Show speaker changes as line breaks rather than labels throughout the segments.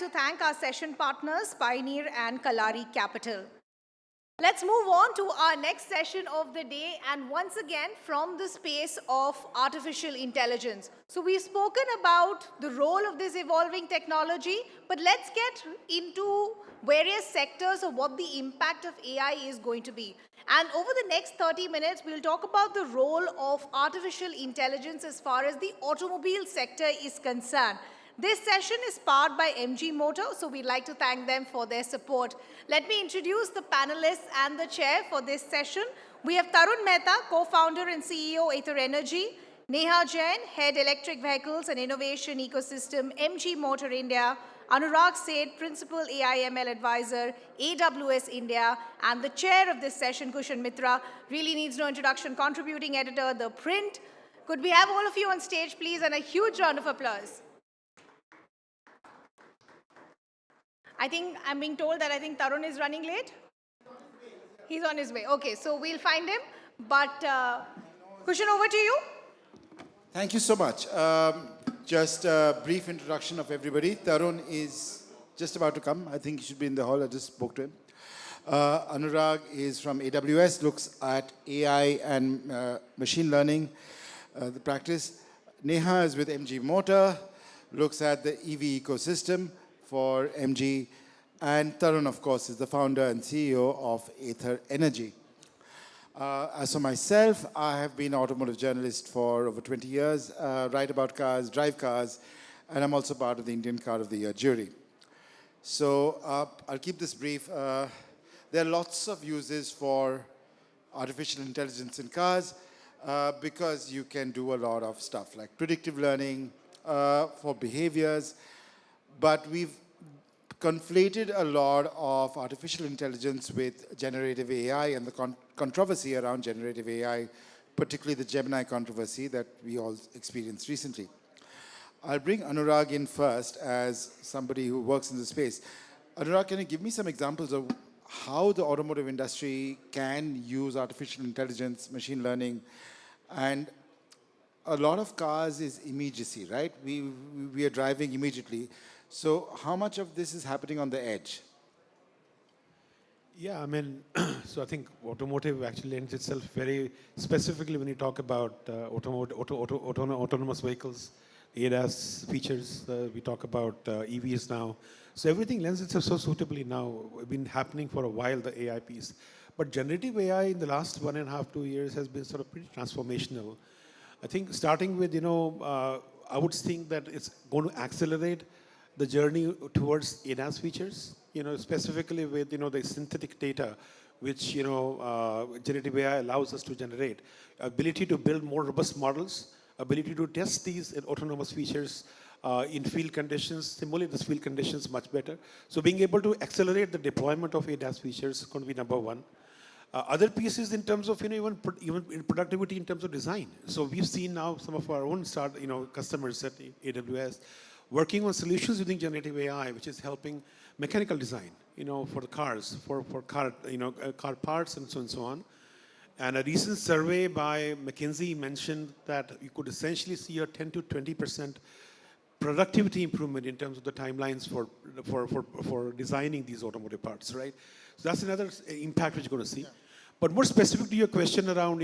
to thank our session partners, Pioneer and Kalari Capital. Let's move on to our next session of the day, and once again from the space of artificial intelligence. So we've spoken about the role of this evolving technology, but let's get into various sectors of what the impact of AI is going to be. And over the next 30 minutes, we'll talk about the role of artificial intelligence as far as the automobile sector is concerned. This session is powered by MG Motor, so we'd like to thank them for their support. Let me introduce the panelists and the chair for this session. We have Tarun Mehta, co-founder and CEO, Ather Energy; Neha Jain, Head Electric Vehicles and Innovation Ecosystem, MG Motor India; Anurag Seth, Principal AI/ML Advisor, AWS India; and the chair of this session, Kushan Mitra, really needs no introduction, contributing editor, The Print. Could we have all of you on stage, please, and a huge round of applause. I'm being told that Tarun is running late. He's on his way. Okay, so we'll find him. But Kushan, over to you.
Thank you so much. Just a brief introduction of everybody. Tarun is just about to come. I think he should be in the hall. I just spoke to him. Anurag is from AWS, looks at AI and machine learning, the practice. Neha is with MG Motor, looks at the EV ecosystem for MG, and Tarun, of course, is the founder and CEO of Ather Energy. As for myself, I have been an automotive journalist for over 20 years, write about cars, drive cars, and I'm also part of the Indian Car of the Year jury. So I'll keep this brief. There are lots of uses for artificial intelligence in cars because you can do a lot of stuff like predictive learning for behaviors. But we've conflated a lot of artificial intelligence with generative AI and the controversy around generative AI, particularly the Gemini controversy that we all experienced recently. I'll bring Anurag in first as somebody who works in the space. Anurag, can you give me some examples of how the automotive industry can use artificial intelligence, machine learning, and a lot of cars is immediacy, right? We are driving immediately. So how much of this is happening on the edge?
Yeah, so I think automotive actually lends itself very specifically when you talk about autonomous vehicles, ADAS features, we talk about EVs now. So everything lends itself so suitably now. It's been happening for a while, the AI piece. But generative AI in the last 1.5, 2 years has been sort of pretty transformational. I think starting with, I would think that it's going to accelerate the journey towards ADAS features, specifically with, the synthetic data, which, generative AI allows us to generate. Ability to build more robust models, ability to test these autonomous features in field conditions, simulate these field conditions much better. So being able to accelerate the deployment of ADAS features is going to be number one. Other pieces in terms of even in productivity in terms of design. So we've seen now some of our own customers at AWS working on solutions using generative AI, which is helping mechanical design, for the cars, for car, car parts and so on. And a recent survey by McKinsey mentioned that you could essentially see a 10 to 20% productivity improvement in terms of the timelines for designing these automotive parts, right? So that's another impact which you're going to see. Yeah. But more specific to your question around,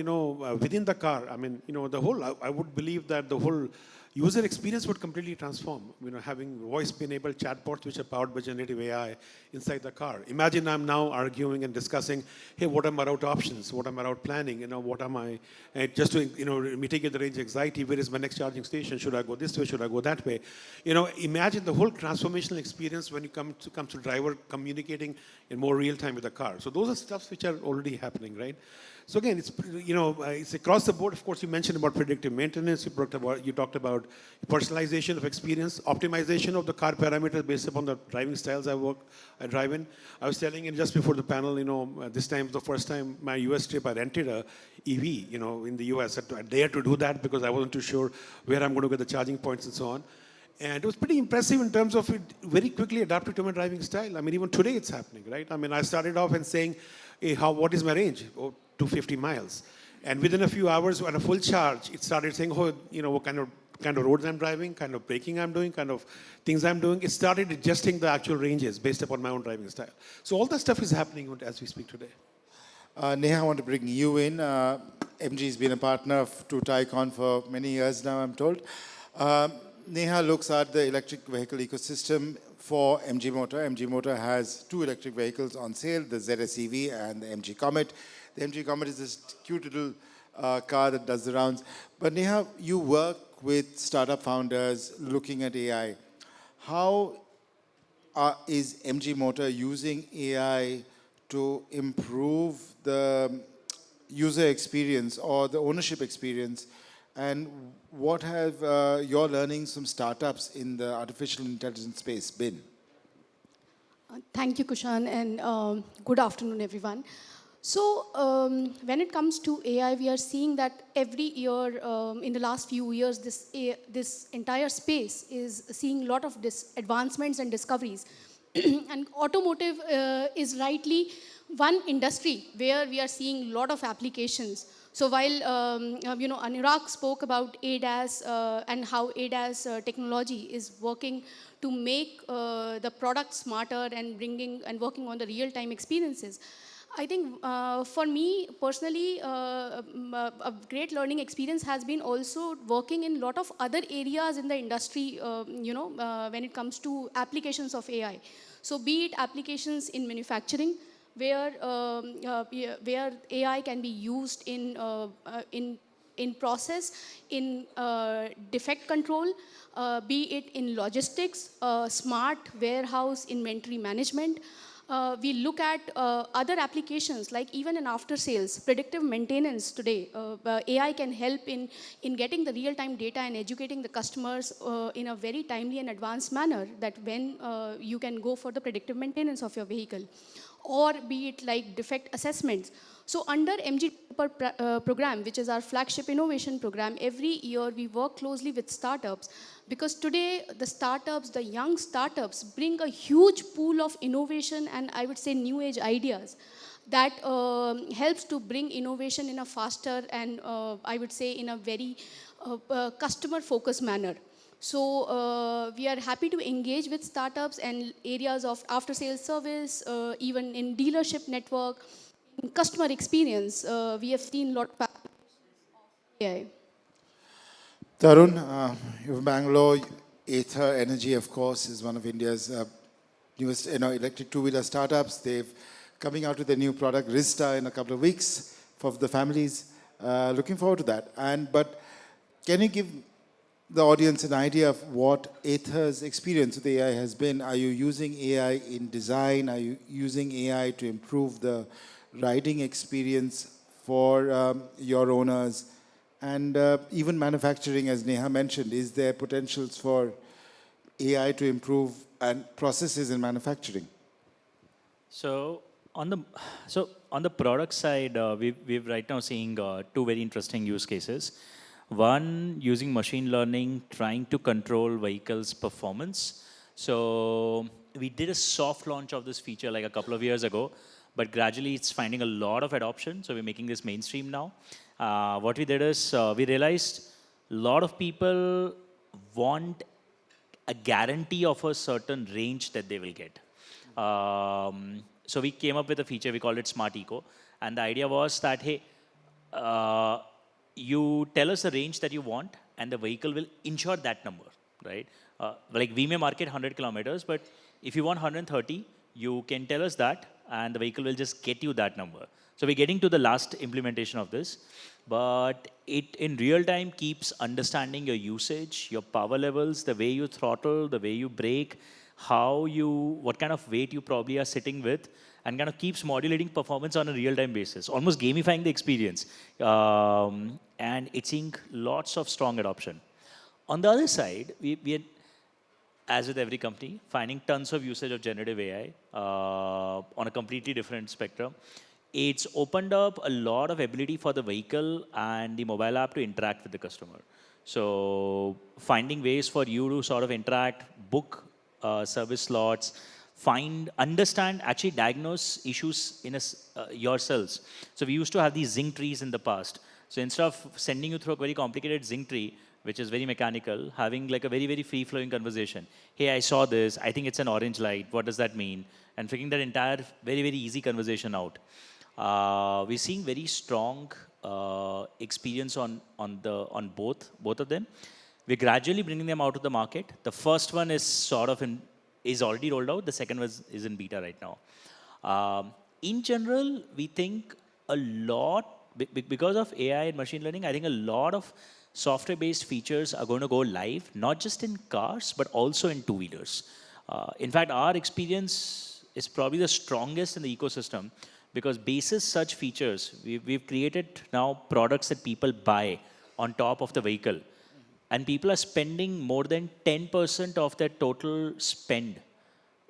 within the car, the whole, I would believe that the whole user experience would completely transform. Having voice-enabled chatbots which are powered by generative AI inside the car. Imagine I'm now arguing and discussing, hey, what are my route options? What are my route planning? What am I, just to, mitigate the range anxiety, where is my next charging station? Should I go this way? Should I go that way? Imagine the whole transformational experience when you come to driver communicating in more real time with the car. So those are stuff which are already happening, right? So again, it's across the board. Of course, you mentioned about predictive maintenance. You talked about personalization of experience, optimization of the car parameters based upon the driving styles I drive in. I was telling you just before the panel, this time the first time my US trip, I rented a EV, in the US. I dared to do that because I wasn't too sure where I'm going to get the charging points and so on. And it was pretty impressive in terms of it very quickly adapted to my driving style. Even today it's happening, right? I started off and saying, hey, what is my range? 250 miles. And within a few hours on a full charge, it started saying, what kind of kind of roads I'm driving, kind of braking I'm doing, kind of things I'm doing. It started adjusting the actual ranges based upon my own driving style. So all that stuff is happening as we speak today.
Neha, I want to bring you in. MG has been a partner to Tycon for many years now, I'm told. Neha looks at the electric vehicle ecosystem for MG Motor. MG Motor has 2 electric vehicles on sale, the ZS EV and the MG Comet. The MG Comet is this cute little car that does the rounds. But Neha, you work with startup founders looking at AI. How is MG Motor using AI to improve the user experience or the ownership experience? And what have your learnings from startups in the artificial intelligence space been?
Thank you, Kushan, and good afternoon, everyone. So, when it comes to AI, we are seeing that every year, in the last few years, this entire space is seeing a lot of advancements and discoveries. And automotive is rightly one industry where we are seeing a lot of applications. So while Anurag spoke about ADAS and how ADAS technology is working to make the product smarter and working on the real-time experiences, I think for me personally, a great learning experience has been also working in a lot of other areas in the industry, when it comes to applications of AI. So be it applications in manufacturing, where AI can be used in process, in defect control, be it in logistics, smart warehouse inventory management. We look at other applications like even in after sales, predictive maintenance today. AI can help in getting the real-time data and educating the customers in a very timely and advanced manner, that when you can go for the predictive maintenance of your vehicle. Or be it like defect assessments. So under MG program, which is our flagship innovation program, every year we work closely with startups, because today the young startups bring a huge pool of innovation and I would say new age ideas that helps to bring innovation in a faster and I would say in a very customer focused manner. So we are happy to engage with startups and areas of after sales service, even in dealership network, in customer experience. We have seen a lot of AI.
Tarun, you're from Bangalore. Ather Energy, of course, is one of India's newest electric two-wheeler startups. They've coming out with a new product, Rizta, in a couple of weeks for the families. Looking forward to that. But can you give the audience an idea of what Ather's experience with AI has been? Are you using AI in design? Are you using AI to improve the riding experience for your owners? And even manufacturing, as Neha mentioned, is there potentials for AI to improve and processes in manufacturing?
So on the product side, we're right now seeing 2 very interesting use cases. One, using machine learning, trying to control vehicles' performance. So we did a soft launch of this feature like a couple of years ago, but gradually it's finding a lot of adoption. So we're making this mainstream now. What we did is we realized a lot of people want a guarantee of a certain range that they will get. So we came up with a feature, we called it Smart Eco. And the idea was that, hey, you tell us the range that you want and the vehicle will insure that number, right? Like we may market 100 kilometers, but if you want 130, you can tell us that and the vehicle will just get you that number. So we're getting to the last implementation of this, but it in real time keeps understanding your usage, your power levels, the way you throttle, the way you brake, what kind of weight you probably are sitting with, and kind of keeps modulating performance on a real-time basis, almost gamifying the experience. And it's seeing lots of strong adoption. On the other side, we are, as with every company, finding tons of usage of generative AI on a completely different spectrum. It's opened up a lot of ability for the vehicle and the mobile app to interact with the customer. So finding ways for you to sort of interact, book service slots, understand, actually diagnose issues in yourselves. So we used to have these zinc trees in the past. So instead of sending you through a very complicated zinc tree, which is very mechanical, having like a very, very free-flowing conversation. Hey, I saw this. I think it's an orange light. What does that mean? And figuring that entire very, very easy conversation out. We're seeing very strong experience on both of them. We're gradually bringing them out to the market. The first one is is already rolled out. The second one is in beta right now. In general, we think a lot, because of AI and machine learning, I think a lot of software-based features are going to go live, not just in cars, but also in two-wheelers. In fact, our experience is probably the strongest in the ecosystem, because basis such features, we've created now products that people buy on top of the vehicle. And people are spending more than 10% of their total spend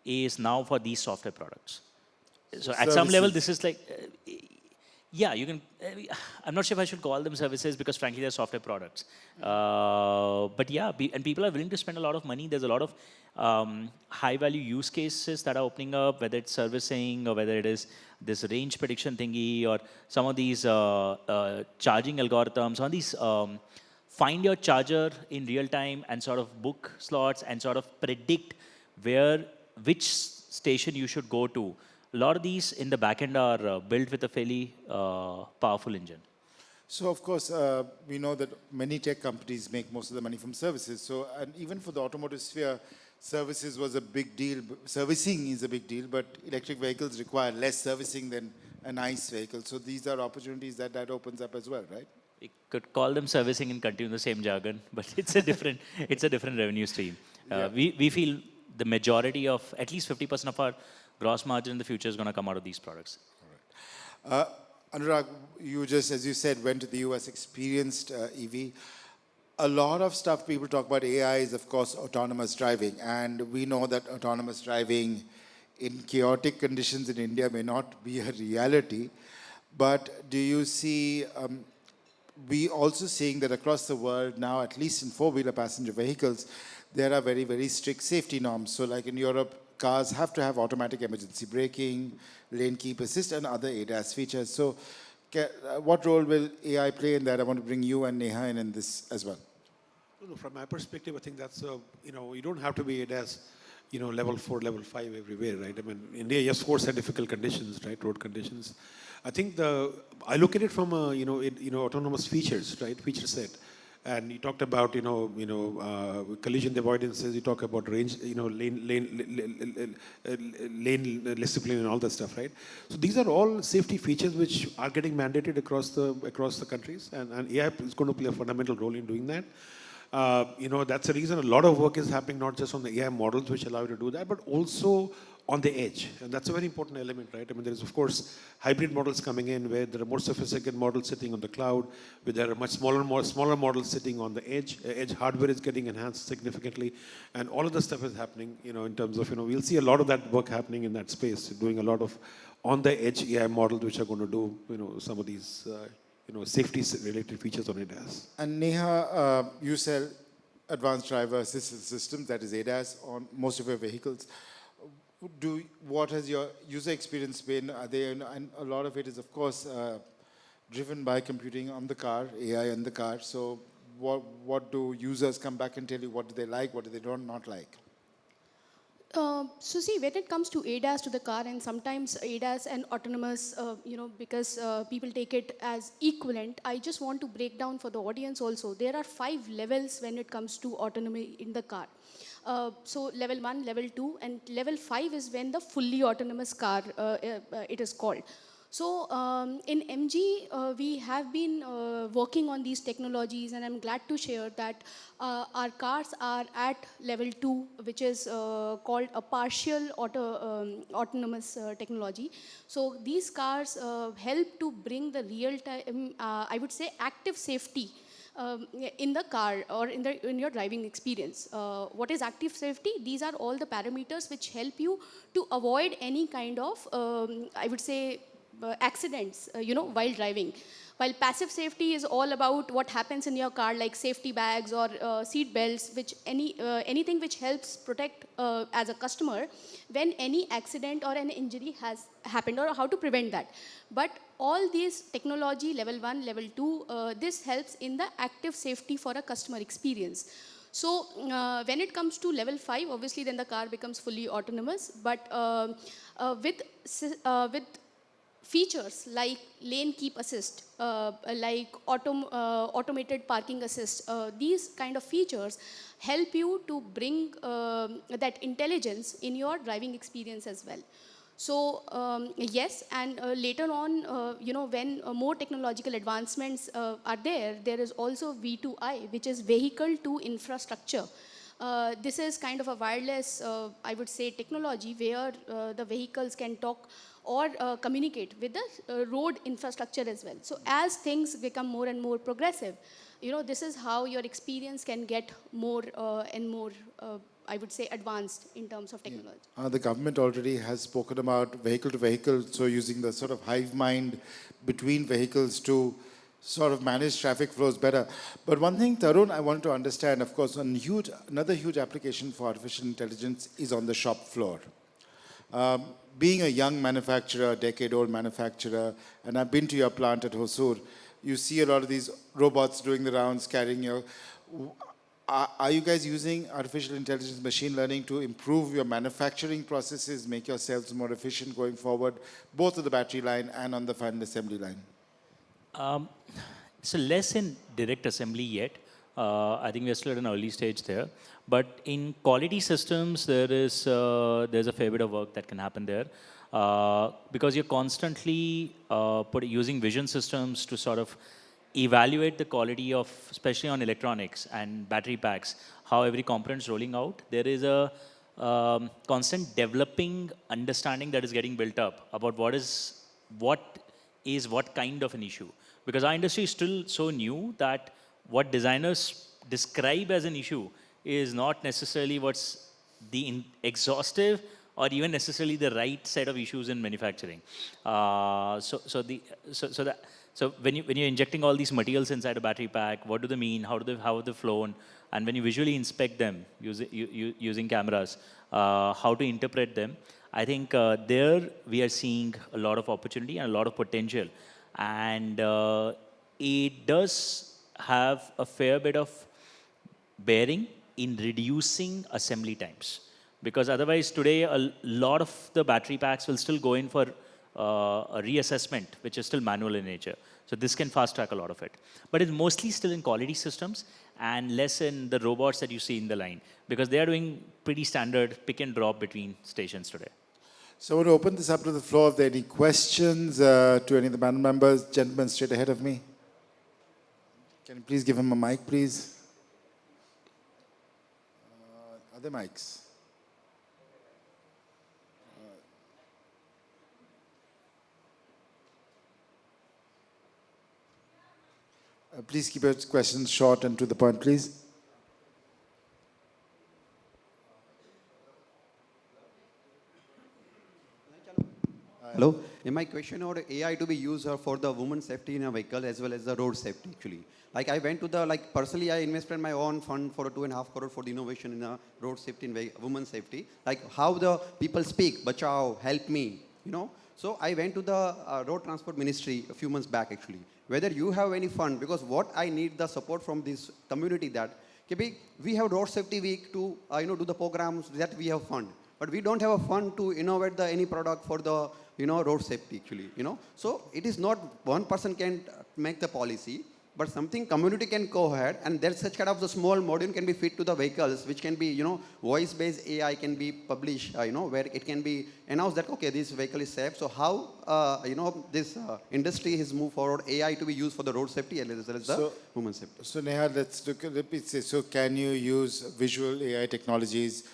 is now for these software products. So at some level, this is like, yeah, you can, I'm not sure if I should call them services, because frankly, they're software products. But yeah, and people are willing to spend a lot of money. There's a lot of high value use cases that are opening up, whether it's servicing or whether it is this range prediction thingy, or some of these charging algorithms, some of these find your charger in real time and sort of book slots and sort of predict which station you should go to. A lot of these in the backend are built with a fairly powerful engine.
So of course, we know that many tech companies make most of the money from services. So, and even for the automotive sphere, services was a big deal. Servicing is a big deal, but electric vehicles require less servicing than an ICE vehicle. So these are opportunities that opens up as well, right?
We could call them servicing and continue the same jargon, but it's a different revenue stream. We feel the majority of, at least 50% of our gross margin in the future is going to come out of these products.
All right. Anurag, you just, as you said, went to the US, experienced EV. A lot of stuff people talk about AI is, of course, autonomous driving. And we know that autonomous driving in chaotic conditions in India may not be a reality. But do you see, we also seeing that across the world now, at least in four-wheeler passenger vehicles, there are very, very strict safety norms. So like in Europe, cars have to have automatic emergency braking, lane keep assist, and other ADAS features. So what role will AI play in that? I want to bring you and Neha in this as well.
From my perspective, I think that's, you don't have to be ADAS, level 4, level 5 everywhere, right? I mean, India, yes, of course, had difficult conditions, right? Road conditions. I think I look at it from, autonomous features, right? Feature set. And you talked about, collision avoidances, you talk about range, lane discipline and all that stuff, right? So these are all safety features which are getting mandated across the countries, and AI is going to play a fundamental role in doing that. That's the reason a lot of work is happening, not just on the AI models which allow you to do that, but also on the edge. And that's a very important element, right? I mean, there is, of course, hybrid models coming in where there are more sophisticated models sitting on the cloud, where there are much smaller models sitting on the edge. Edge hardware is getting enhanced significantly. And all of the stuff is happening, in terms of, we'll see a lot of that work happening in that space, doing a lot of on-the-edge AI models which are going to do, some of these, safety-related features on ADAS.
And Neha, you sell advanced driver assistance systems, that is ADAS, on most of your vehicles. What has your user experience been? And a lot of it is, of course, driven by computing on the car, AI in the car. So what do users come back and tell you? What do they like? What do they not like?
So see, when it comes to ADAS to the car, and sometimes ADAS and autonomous, because people take it as equivalent, I just want to break down for the audience also. There are 5 levels when it comes to autonomy in the car. So level 1, level 2, and level 5 is when the fully autonomous car, it is called. So in MG, we have been working on these technologies, and I'm glad to share that our cars are at level 2, which is called a partial autonomous technology. So these cars help to bring the real-time, I would say, active safety in the car or in your driving experience. What is active safety? These are all the parameters which help you to avoid any kind of, I would say, accidents, while driving. While passive safety is all about what happens in your car, like safety bags or seat belts, anything which helps protect as a customer when any accident or an injury has happened, or how to prevent that. But all these technology, level 1, level 2, this helps in the active safety for a customer experience. So when it comes to level 5, obviously then the car becomes fully autonomous. But with features like lane keep assist, like automated parking assist, these kind of features help you to bring that intelligence in your driving experience as well. So yes, and later on, when more technological advancements are there, there is also V2I, which is vehicle to infrastructure. This is kind of a wireless, I would say, technology where the vehicles can talk or communicate with the road infrastructure as well. So as things become more and more progressive, this is how your experience can get more and more, I would say, advanced in terms of technology.
The government already has spoken about vehicle to vehicle, so using the sort of hive mind between vehicles to sort of manage traffic flows better. But one thing, Tarun, I want to understand, of course, another huge application for artificial intelligence is on the shop floor. Being a young manufacturer, a decade-old manufacturer, and I've been to your plant at Hosur, you see a lot of these robots doing the rounds, carrying your... Are you guys using artificial intelligence, machine learning to improve your manufacturing processes, make yourselves more efficient going forward, both on the battery line and on the final assembly line?
So less in direct assembly yet. I think we're still at an early stage there. But in quality systems, there's a fair bit of work that can happen there. Because you're constantly using vision systems to sort of evaluate the quality of, especially on electronics and battery packs, how every component is rolling out. There is a constant developing understanding that is getting built up about what is what kind of an issue. Because our industry is still so new that what designers describe as an issue is not necessarily what's the exhaustive or even necessarily the right set of issues in manufacturing. So when you're injecting all these materials inside a battery pack, what do they mean? How have they flown? And when you visually inspect them using cameras, how to interpret them? I think there we are seeing a lot of opportunity and a lot of potential. And it does have a fair bit of bearing in reducing assembly times. Because otherwise today, a lot of the battery packs will still go in for a reassessment, which is still manual in nature. So this can fast track a lot of it. But it's mostly still in quality systems and less in the robots that you see in the line. Because they are doing pretty standard pick and drop between stations today.
So I want to open this up to the floor. If there are any questions to any of the panel members, gentlemen straight ahead of me. Can you please give him a mic, please? Are there mics? Please keep your questions short and to the point, please.
Hello. My question on AI to be used for the women's safety in a vehicle as well as the road safety actually. Like I went to the, personally I invested my own fund for 2.5 crore for the innovation in the road safety and women's safety. Like how the people speak, bachao, help me, So I went to the road transport ministry a few months back actually. Whether you have any fund, because what I need the support from this community that, we have road safety week to, do the programs that we have fund. But we don't have a fund to innovate any product for the, road safety actually, So it is not one person can make the policy, but something community can go ahead and there's such kind of the small module can be fit to the vehicles, which can be, voice-based AI can be published, where it can be announced that, okay, this vehicle is safe. So how, this industry has moved forward, AI to be used for the road safety as well as the women's safety.
So Neha, let's look at it. So can you use visual AI technologies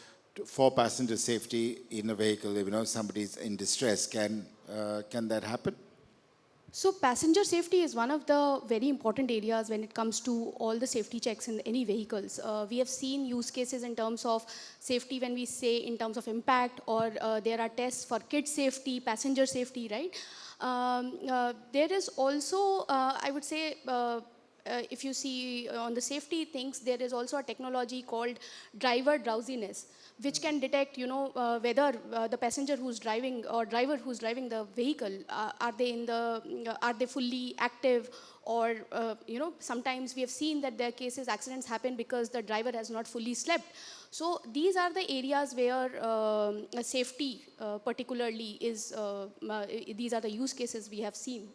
for passenger safety in a vehicle? If somebody's in distress, can that happen?
So passenger safety is one of the very important areas when it comes to all the safety checks in any vehicles. We have seen use cases in terms of safety when we say in terms of impact, or there are tests for kid safety, passenger safety, right? There is also, I would say, if you see on the safety things, there is also a technology called driver drowsiness, which can detect, whether the passenger who's driving or driver who's driving the vehicle, are they fully active, or, sometimes we have seen that there are cases, accidents happen because the driver has not fully slept. So these are the areas where safety particularly is, these are the use cases we have seen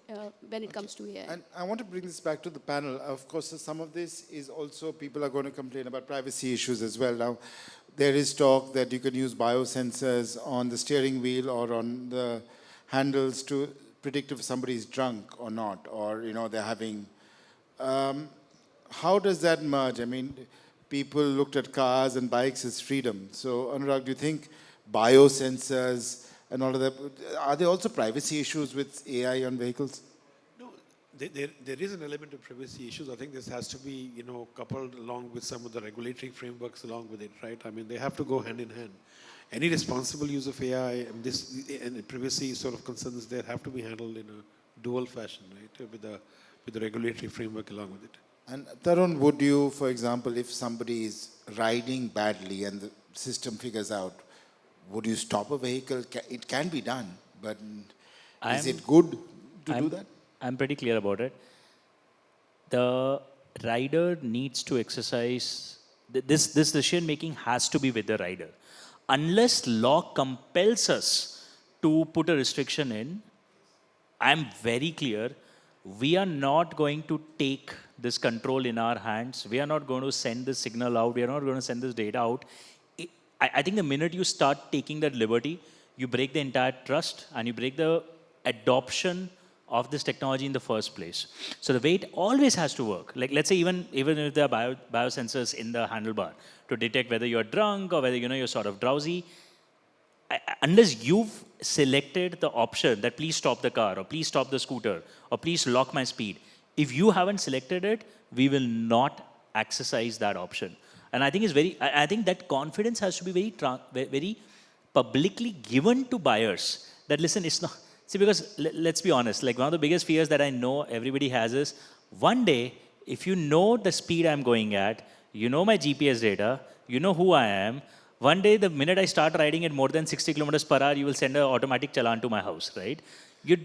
when it comes to AI.
And I want to bring this back to the panel. Of course, some of this is also people are going to complain about privacy issues as well. Now, there is talk that you can use biosensors on the steering wheel or on the handles to predict if somebody is drunk or not, or they're having. How does that merge? I mean, people looked at cars and bikes as freedom. So, Anurag, do you think biosensors and all of that, are there also privacy issues with AI on vehicles?
No, there is an element of privacy issues. I think this has to be, coupled along with some of the regulatory frameworks along with it, right? I mean, they have to go hand in hand. Any responsible use of AI and privacy sort of concerns there have to be handled in a dual fashion, right? With the regulatory framework along with it.
And Tarun, would you, for example, if somebody is riding badly and the system figures out, would you stop a vehicle? It can be done, but is it good to do that?
I'm pretty clear about it. The rider needs to exercise, this decision making has to be with the rider. Unless law compels us to put a restriction in, I'm very clear, we are not going to take this control in our hands. We are not going to send this signal out. We are not going to send this data out. I think the minute you start taking that liberty, you break the entire trust and you break the adoption of this technology in the first place. So the way it always has to work, like let's say even if there are biosensors in the handlebar to detect whether you're drunk or whether you're sort of drowsy, unless you've selected the option that please stop the car or please stop the scooter or please lock my speed, if you haven't selected it, we will not exercise that option. And I think I think that confidence has to be very publicly given to buyers that listen, it's not, see, because let's be honest, like one of the biggest fears that I know everybody has is one day, if you know the speed I'm going at, you know my GPS data, you know who I am, one day, the minute I start riding at more than 60 kilometers per hour, you will send an automatic challan to my house, right? You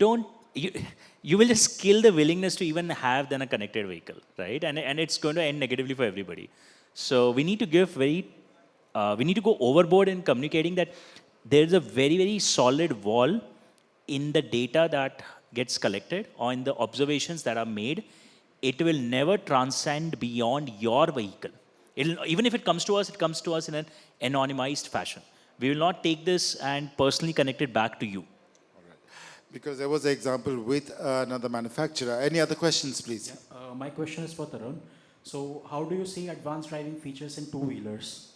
will just kill the willingness to even have then a connected vehicle, right? And it's going to end negatively for everybody. So we need to we need to go overboard in communicating that there's a very, very solid wall in the data that gets collected or in the observations that are made. It will never transcend beyond your vehicle. Even if it comes to us in an anonymized fashion. We will not take this and personally connect it back to you.
All right. Because there was an example with another manufacturer. Any other questions, please?
Yeah. My question is for Tarun. So how do you see advanced driving features in two-wheelers?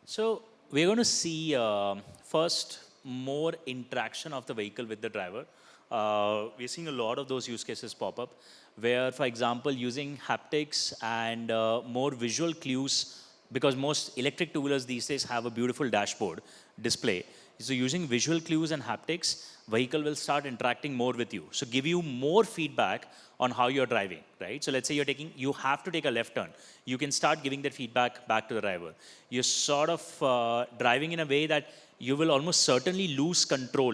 So we're going to see first more interaction of the vehicle with the driver. We're seeing a lot of those use cases pop up where, for example, using haptics and more visual clues, because most electric two-wheelers these days have a beautiful dashboard display. So using visual clues and haptics, vehicle will start interacting more with you. So give you more feedback on how you're driving, right? So let's say you have to take a left turn. You can start giving that feedback back to the driver. You're sort of driving in a way that you will almost certainly lose control.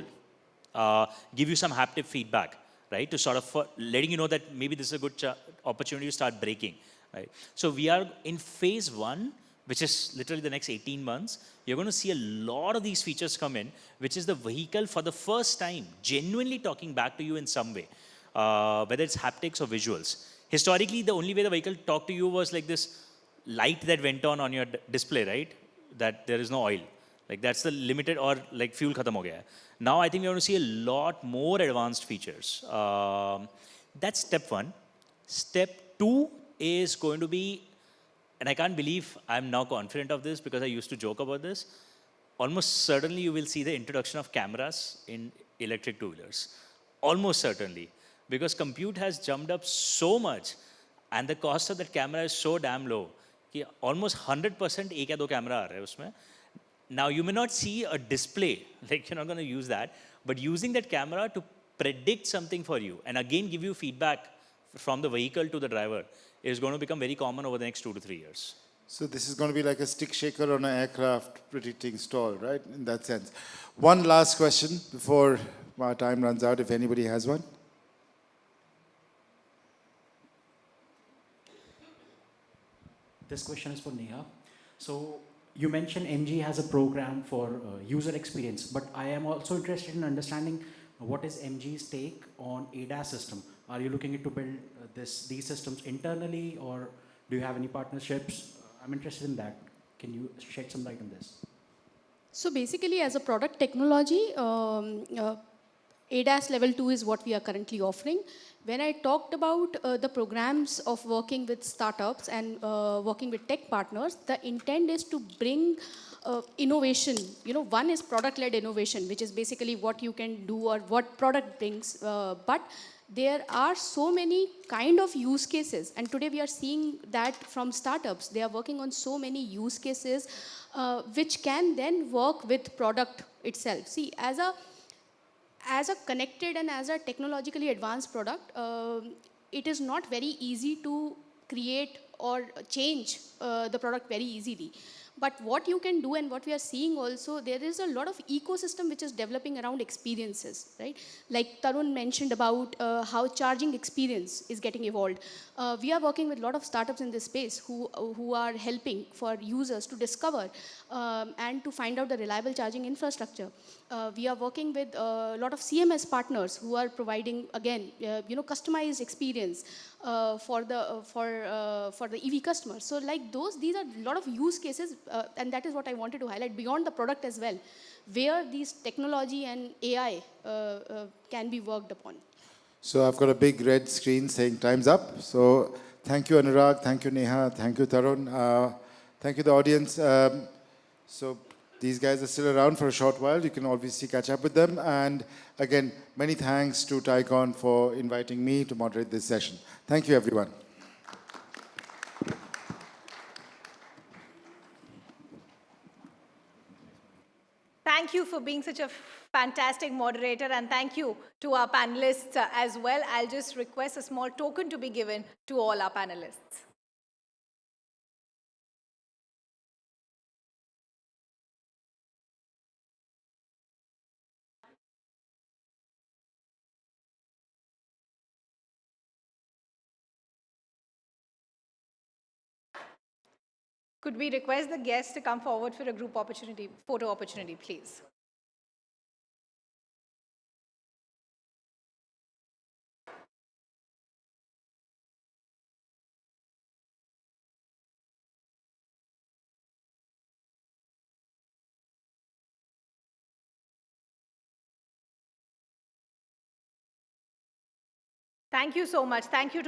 Give you some haptic feedback, right? To sort of letting you know that maybe this is a good opportunity to start braking, right? So we are in phase one, which is literally the next 18 months. You're going to see a lot of these features come in, which is the vehicle for the first time genuinely talking back to you in some way, whether it's haptics or visuals. Historically, the only way the vehicle talked to you was like this light that went on your display, right? That there is no oil. Like that's the limited, or like fuel khatam ho gaya hai. Now I think we're going to see a lot more advanced features. That's step one. Step two is going to be, and I can't believe I'm now confident of this because I used to joke about this. Almost certainly you will see the introduction of cameras in electric two-wheelers. Almost certainly, because compute has jumped up so much, and the cost of that camera is so damn low कि almost 100% एक या दो camera आ रहा है उसमें. Now you may not see a display, like you're not going to use that, but using that camera to predict something for you and again give you feedback from the vehicle to the driver is going to become very common over the next 2 to 3 years.
So this is going to be like a stick shaker on an aircraft predicting stall, right? In that sense. One last question before our time runs out, if anybody has one.
This question is for Neha. So you mentioned MG has a program for user experience, but I am also interested in understanding what is MG's take on ADAS system. Are you looking to build these systems internally, or do you have any partnerships? I'm interested in that. Can you shed some light on this?
So basically, as a product technology, ADAS level 2 is what we are currently offering. When I talked about the programs of working with startups and working with tech partners, the intent is to bring innovation. One is product-led innovation, which is basically what you can do or what product brings. But there are so many kind of use cases, and today we are seeing that from startups. They are working on so many use cases which can then work with product itself. See, as a connected and as a technologically advanced product, it is not very easy to create or change the product very easily. But what you can do and what we are seeing also, there is a lot of ecosystem which is developing around experiences, right? Like Tarun mentioned about how charging experience is getting evolved. We are working with a lot of startups in this space who are helping for users to discover and to find out the reliable charging infrastructure. We are working with a lot of CMS partners who are providing, again, customized experience for the EV customers. So like these are a lot of use cases, and that is what I wanted to highlight beyond the product as well, where these technology and AI can be worked upon.
So I've got a big red screen saying time's up. So thank you, Anurag. Thank you, Neha. Thank you, Tarun. Thank you, the audience. So these guys are still around for a short while. You can obviously catch up with them. And again, many thanks to Tycon for inviting me to moderate this session. Thank you, everyone.
Thank you for being such a fantastic moderator, and thank you to our panelists as well. I'll just request a small token to be given to all our panelists. Could we request the guests to come forward for a group opportunity, photo opportunity, please? Thank you so much. Thank you to